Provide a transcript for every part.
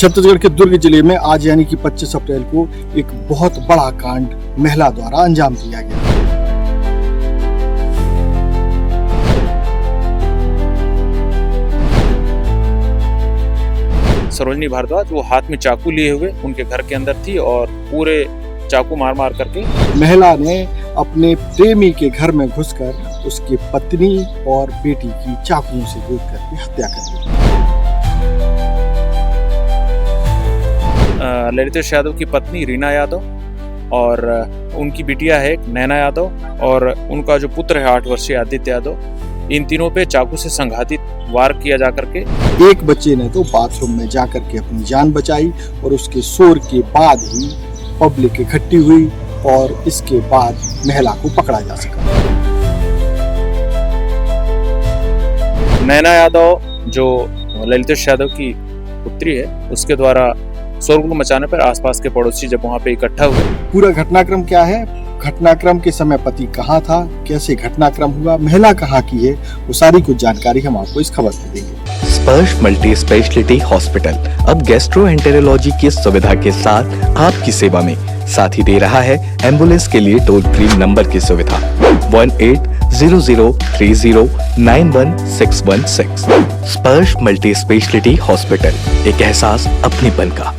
छत्तीसगढ़ के दुर्ग जिले में आज यानी कि 25 अप्रैल को एक बहुत बड़ा कांड महिला द्वारा अंजाम दिया गया। सरोजनी भारद्वाज वो हाथ में चाकू लिए हुए उनके घर के अंदर थी और पूरे चाकू मार मार करके महिला ने अपने प्रेमी के घर में घुसकर उसकी पत्नी और बेटी की चाकुओं से गोद करके हत्या कर दी। ललितेश यादव की पत्नी रीना यादव और उनकी बिटिया है नैना यादव और उनका जो पुत्र है 8 वर्षीय आदित्य यादव, इन तीनों पे चाकू से संघातित वार किया जा करके एक बच्चे ने तो बाथरूम में जाकर के अपनी जान बचाई और उसके शोर के बाद ही पब्लिक इकट्ठी हुई और इसके बाद महिला को पकड़ा जा सका। नैना यादव जो ललितेश यादव की पुत्री है उसके द्वारा शोरगुल मचाने पर आसपास के पड़ोसी जब वहां पे इकट्ठा हुए। पूरा घटनाक्रम क्या है, घटनाक्रम के समय पति कहाँ था, कैसे घटनाक्रम हुआ, महिला कहाँ की है, वो सारी कुछ जानकारी हम आपको इस खबर में देंगे। स्पर्श मल्टी स्पेशलिटी हॉस्पिटल अब गैस्ट्रोएंटेरोलॉजी की सुविधा के साथ आपकी सेवा में, साथ ही दे रहा है एम्बुलेंस के लिए टोल फ्री नंबर की सुविधा 180030911616। स्पर्श मल्टी स्पेशलिटी हॉस्पिटल, एक एहसास अपनेपन का।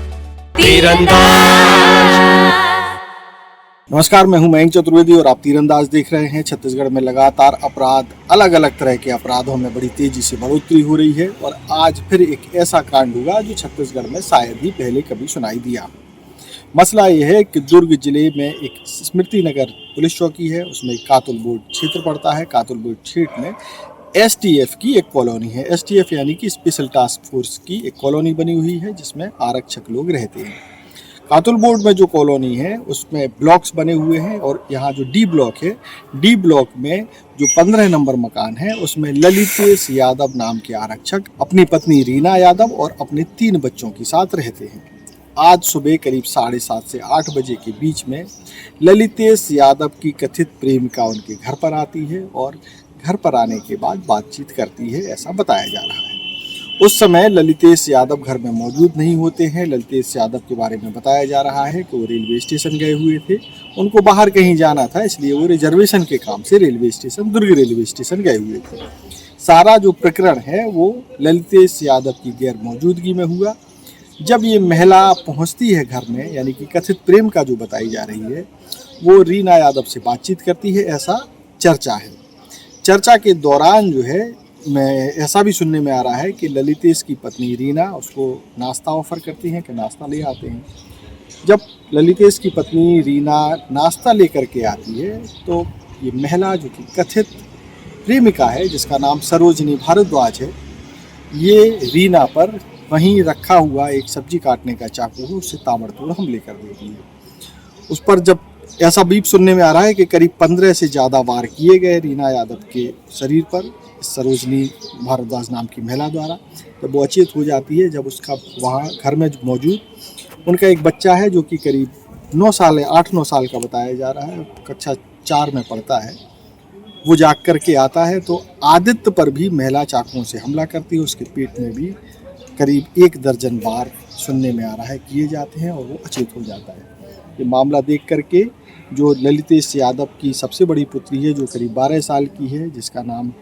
नमस्कार, मैं हूं मयंक चतुर्वेदी और आप तीरंदाज देख रहे हैं। छत्तीसगढ़ में लगातार अपराध, अलग अलग तरह के अपराधों में बड़ी तेजी से बढ़ोतरी हो रही है और आज फिर एक ऐसा कांड हुआ जो छत्तीसगढ़ में शायद ही पहले कभी सुनाई दिया। मसला यह है कि दुर्ग जिले में एक स्मृति नगर पुलिस चौकी है, उसमें कातुल बोर्ड क्षेत्र पड़ता है। कातुल बोर्ड क्षेत्र में एसटीएफ की एक कॉलोनी है। एसटीएफ यानी कि स्पेशल टास्क फोर्स की एक कॉलोनी बनी हुई है जिसमें आरक्षक लोग रहते हैं। कातुल बोर्ड में जो कॉलोनी है उसमें ब्लॉक्स बने हुए हैं और यहाँ जो डी ब्लॉक है, डी ब्लॉक में जो 15 नंबर मकान है उसमें ललितेश यादव नाम के आरक्षक अपनी पत्नी रीना यादव और अपने 3 बच्चों के साथ रहते हैं। आज सुबह करीब 7:30 से 8 बजे के बीच में ललितेश यादव की कथित प्रेमिका उनके घर पर आती है और घर पर आने के बाद बातचीत करती है, ऐसा बताया जा रहा है। उस समय ललितेश यादव घर में मौजूद नहीं होते हैं। ललितेश यादव के बारे में बताया जा रहा है कि वो रेलवे स्टेशन गए हुए थे, उनको बाहर कहीं जाना था, इसलिए वो रिजर्वेशन के काम से रेलवे स्टेशन, दुर्ग रेलवे स्टेशन गए हुए थे। सारा जो प्रकरण है वो ललितेश यादव की गैर मौजूदगी में हुआ। जब ये महिला पहुंचती है घर में, यानी कि कथित प्रेम का जो बताई जा रही है, वो रीना यादव से बातचीत करती है, ऐसा चर्चा है। चर्चा के दौरान जो है मैं ऐसा भी सुनने में आ रहा है कि ललितेश की पत्नी रीना उसको नाश्ता ऑफर करती हैं कि नाश्ता ले आते हैं। जब ललितेश की पत्नी रीना नाश्ता लेकर के आती है तो ये महिला जो कि कथित प्रेमिका है, जिसका नाम सरोजनी भारद्वाज है, ये रीना पर वहीं रखा हुआ एक सब्जी काटने का चाकू है उससे ताबड़तोड़ हमले कर देती है। उस पर जब ऐसा बीप सुनने में आ रहा है कि करीब 15 से ज़्यादा वार किए गए रीना यादव के शरीर पर सरोजनी भारद्वाज नाम की महिला द्वारा। जब वो अचेत हो जाती है, जब उसका वहाँ घर में मौजूद उनका एक बच्चा है जो कि करीब 8-9 साल का बताया जा रहा है, कक्षा 4 में पढ़ता है, वो जाग कर के आता है तो आदित्य पर भी महिला चाकुओं से हमला करती है। उसके पेट में भी करीब 1 दर्जन वार सुनने में आ रहा है किए जाते हैं और वो अचेत हो जाता है। ये मामला देख करके जो ललितेश यादव की सबसे बड़ी पुत्री है जो करीब 12 साल की है, जिसका नाम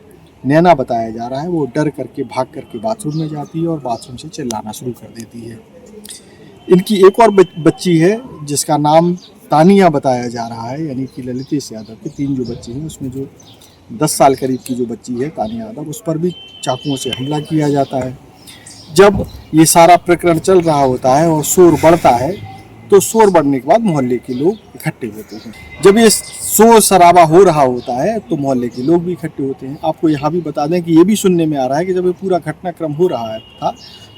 नैना बताया जा रहा है, वो डर करके भाग करके बाथरूम में जाती है और बाथरूम से चिल्लाना शुरू कर देती है। इनकी एक और बच्ची है जिसका नाम तानिया बताया जा रहा है, यानी कि ललितेश यादव के 3 जो बच्चे हैं उसमें जो 10 साल करीब की जो बच्ची है तानिया यादव, उस पर भी चाकुओं से हमला किया जाता है। जब ये सारा प्रकरण चल रहा होता है और शोर बढ़ता है तो शोर बढ़ने के बाद मोहल्ले के लोग इकट्ठे होते हैं। जब ये शोर शराबा हो रहा होता है तो मोहल्ले के लोग भी इकट्ठे होते हैं। आपको यहाँ भी बता दें कि ये भी सुनने में आ रहा है कि जब ये पूरा घटनाक्रम हो रहा था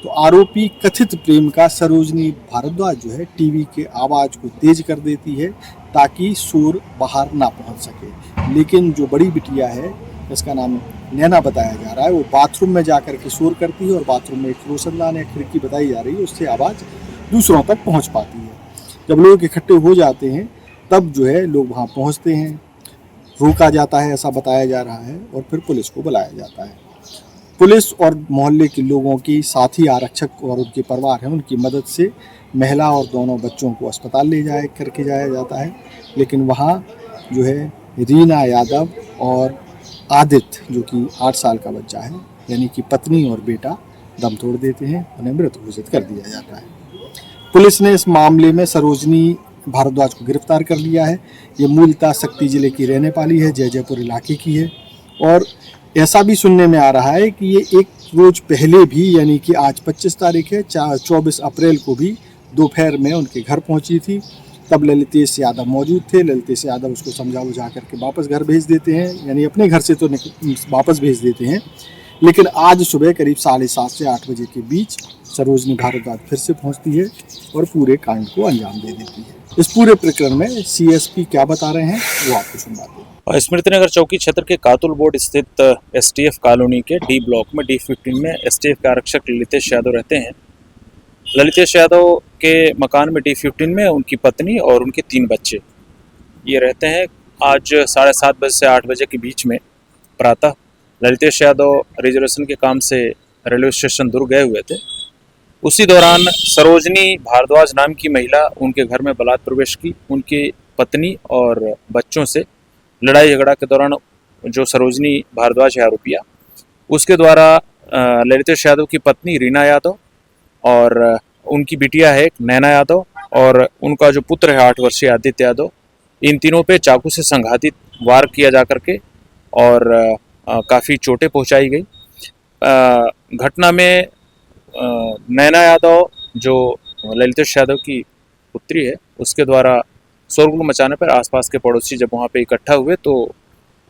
तो आरोपी कथित प्रेम का सरोजनी भारद्वाज जो है टीवी के आवाज़ को तेज कर देती है ताकि शोर बाहर ना पहुँच सके। लेकिन जो बड़ी बिटिया है, इसका नाम नैना बताया जा रहा है, वो बाथरूम में जाकर के शोर करती है और बाथरूम में एक रोशनदान या खिड़की बताई जा रही है, उससे आवाज़ दूसरों तक पहुँच पाती है। जब लोग इकट्ठे हो जाते हैं तब जो है लोग वहाँ पहुँचते हैं, रोका जाता है ऐसा बताया जा रहा है और फिर पुलिस को बुलाया जाता है। पुलिस और मोहल्ले के लोगों की, साथ ही आरक्षक और उनके परिवार हैं, उनकी मदद से महिला और दोनों बच्चों को अस्पताल ले जाया जाता है। लेकिन वहाँ जो है रीना यादव और आदित्य, जो कि 8 साल का बच्चा है, यानी कि पत्नी और बेटा, दम तोड़ देते हैं, उन्हें मृत घोषित कर दिया जाता है। पुलिस ने इस मामले में सरोजनी भारद्वाज को गिरफ्तार कर लिया है। ये मूलतः शक्ति जिले की रहने वाली है, जयपुर इलाके की है। और ऐसा भी सुनने में आ रहा है कि ये एक रोज पहले भी, यानी कि आज 25 तारीख है, 24 अप्रैल को भी दोपहर में उनके घर पहुंची थी। तब ललितेश यादव मौजूद थे। ललितेश यादव उसको समझा बुझा करके वापस घर भेज देते हैं, यानी अपने घर से तो वापस भेज देते हैं। लेकिन आज सुबह करीब 7:30 से 8 बजे के बीच सरोजनी भारद्वाज फिर से पहुंचती है और पूरे कांड को अंजाम दे देती है। इस पूरे प्रकरण में सीएसपी क्या बता रहे हैं वो आपको सुनवाते हैं। स्मृतिनगर चौकी क्षेत्र के कातुल बोर्ड स्थित एसटीएफ कॉलोनी के डी ब्लॉक में D15 में एसटीएफ के आरक्षक ललितेश यादव रहते हैं। ललितेश यादव के मकान में D15 में उनकी पत्नी और उनके 3 बच्चे ये रहते हैं। आज 7:30 बजे से 8 बजे के बीच में प्रातः ललितेश यादव रिजर्वेशन के काम से रेलवे स्टेशन दुर्ग गए हुए थे। उसी दौरान सरोजनी भारद्वाज नाम की महिला उनके घर में बलात् प्रवेश की। उनकी पत्नी और बच्चों से लड़ाई झगड़ा के दौरान जो सरोजनी भारद्वाज है आरोपिया, उसके द्वारा ललितेश यादव की पत्नी रीना यादव और उनकी बिटिया है एक नैना यादव और उनका जो पुत्र है 8 वर्षीय आदित्य यादव, इन तीनों पे चाकू से संघातित वार किया जा करके और काफ़ी चोटें पहुंचाई गई। घटना में नैना यादव जो ललितेश यादव की पुत्री है, उसके द्वारा शोरगुल मचाने पर आसपास के पड़ोसी जब वहाँ पे इकट्ठा हुए तो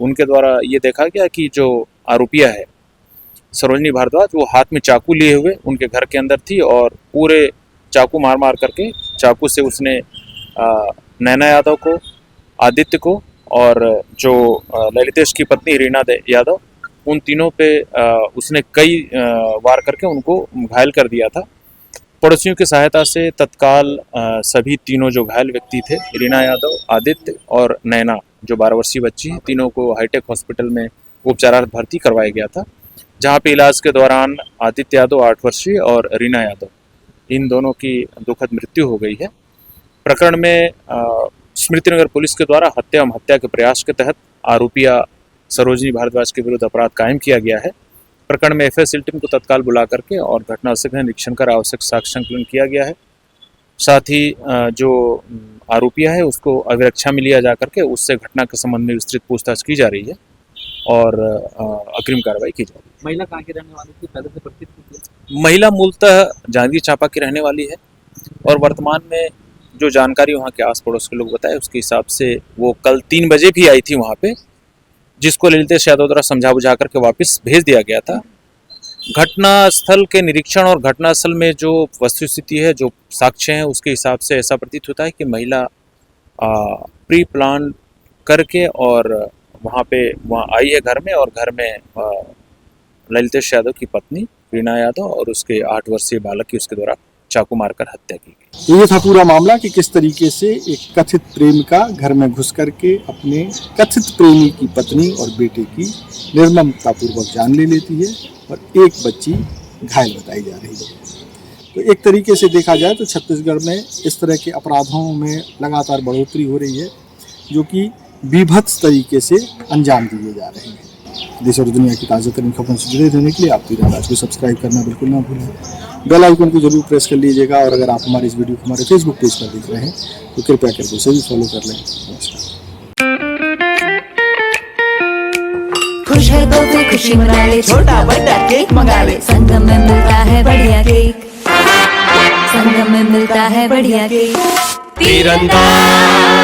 उनके द्वारा ये देखा गया कि जो आरोपिया है सरोजनी भारद्वाज, वो हाथ में चाकू लिए हुए उनके घर के अंदर थी और पूरे चाकू मार मार करके चाकू से उसने नैना यादव को, आदित्य को और जो ललितेश की पत्नी रीना यादव, उन तीनों पे उसने कई वार करके उनको घायल कर दिया था। पड़ोसियों की सहायता से तत्काल सभी तीनों जो घायल व्यक्ति थे, रीना यादव, आदित्य और नैना जो 12 वर्षीय बच्ची है, तीनों को हाईटेक हॉस्पिटल में उपचारार्थ भर्ती करवाया गया था, जहां पे इलाज के दौरान आदित्य यादव 8 वर्षीय और रीना यादव, इन दोनों की दुखद मृत्यु हो गई है। प्रकरण में स्मृतिनगर पुलिस के द्वारा हत्या एवं हत्या के प्रयास के तहत आरोपिया सरोजनी भारद्वाज के विरुद्ध अपराध कायम किया गया है। प्रकरण में एफएसएल टीम को तत्काल बुला करके और घटनास्थल का निरीक्षण कर आवश्यक साक्ष्य संकलन किया गया है। साथ ही जो आरोपिया है उसको अभिरक्षा में लिया जा करके उससे घटना के संबंध में विस्तृत पूछताछ की जा रही है और अग्रिम कार्रवाई की जा रही है। महिला कहाँ की रहने वाली थी, पहले से परिचित थी? महिला मूलतः जांजगीर चांपा की रहने वाली है और वर्तमान में जो जानकारी वहाँ के आस पड़ोस के लोग बताए उसके हिसाब से वो कल 3 बजे भी आई थी वहाँ पे, जिसको ललितेश यादव द्वारा समझा बुझा करके वापस भेज दिया गया था। घटनास्थल के निरीक्षण और घटनास्थल में जो वस्तुस्थिति है, जो साक्ष्य हैं, उसके हिसाब से ऐसा प्रतीत होता है कि महिला प्री प्लान करके और वहाँ आई है घर में और घर में ललितेश यादव की पत्नी रीना यादव और उसके 8 वर्षीय बालक की उसके द्वारा चाकू मारकर हत्या की गई। तो ये था पूरा मामला कि किस तरीके से एक कथित प्रेमिका घर में घुस करके अपने कथित प्रेमी की पत्नी और बेटे की निर्ममतापूर्वक जान ले लेती है और एक बच्ची घायल बताई जा रही है। तो एक तरीके से देखा जाए तो छत्तीसगढ़ में इस तरह के अपराधों में लगातार बढ़ोतरी हो रही है, जो कि बीभत्स तरीके से अंजाम दिए जा रहे हैं। देश और दुनिया की ताज़ा तरीन खबरों से जुड़े रहने के लिए आप तीरंदाज को सब्सक्राइब करना बिल्कुल ना भूलें। बेल आइकन को जरूर प्रेस कर लीजिएगा और अगर आप हमारे इस वीडियो को हमारे फेसबुक पेज पर देख रहे हैं तो कृपया करके उसे भी फॉलो कर लें। नमस्कार। खुश है तो कोई खुशी मना ले, छोटा बड़ा केक मंगा ले, संगम में मिलता है बढ़िया केक, संगम में मिलता है बढ़िया केक। तीरंदाज।